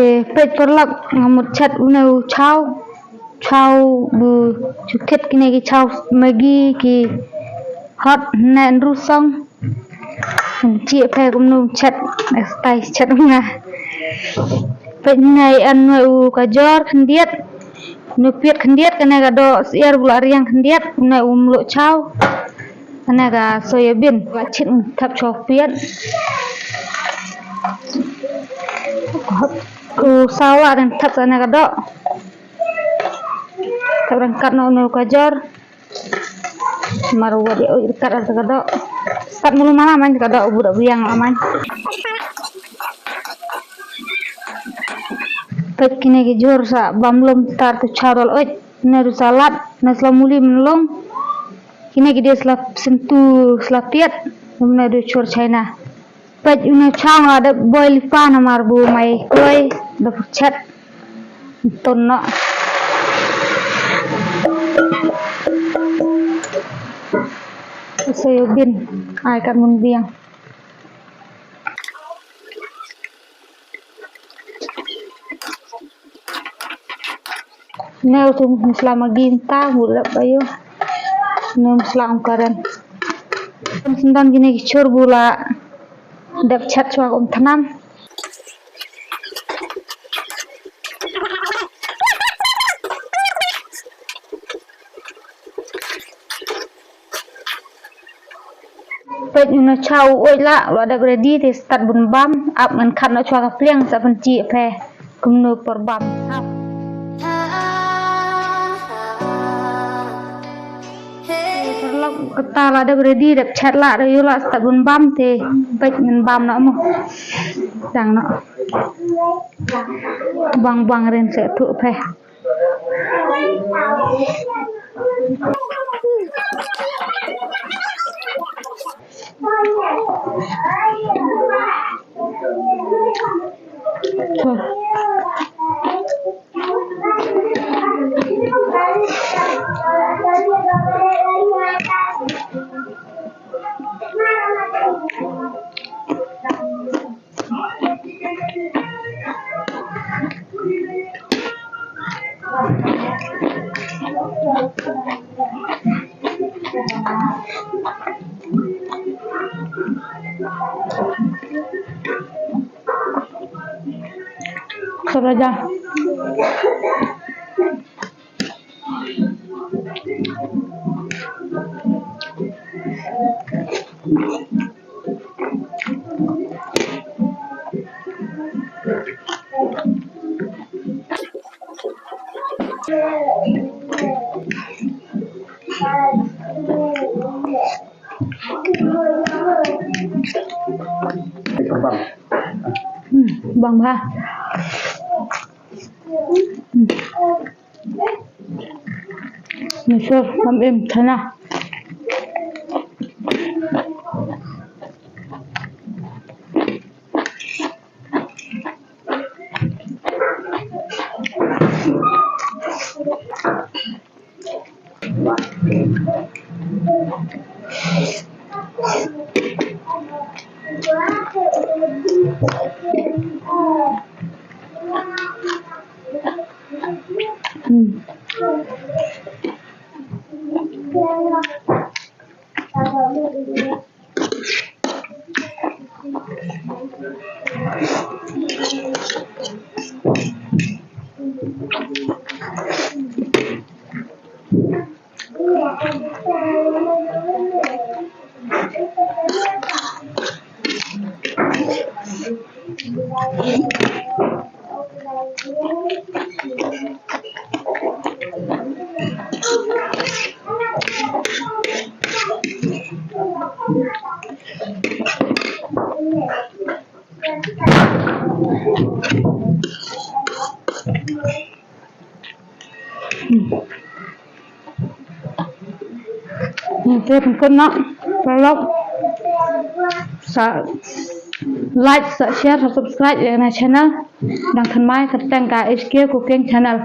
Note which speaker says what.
Speaker 1: thì pet perlak ngamut chat unau chau bu chuket kini ki chau magi ki hot nan rusong chị phe cũng nung chat tay chat nga pet ngai an u ka jor khandiat nu piet khandiat kana ga do siar bula riang khandiat na lo chau kana ga soyabin wa chin thap chok piet sawa dan thap kana ga do Orang kat no kajor maru wadi kat ga do kat mulu mana man ga do budak biang aman pet kini ki jor sa bamlum tar tu charol oi naru salat naslamuli menlong kini ki dia slap sentu slapiat naru chor china pet una chang ada boil pan amar bu mai koi da chat ton no soyabin ai kat mun biang neu tu selama ginta budak bayu neu selang karan sendan gini kicur bula dap chat chwa om tanam pet una chau oi la lo da ready thì start bun bam ap ngan khat no chwa ka pliang sa pan chi phe kum no por bam perlok kata la da ready dap chat la da yo la start bun bam thì pet ngan bam no mo dang no bang ren se thu phe thôi Saja. Bang ba Misal em thana Tôi cũng nó vlog like share subscribe channel dan thân mai katang ka HK cooking channel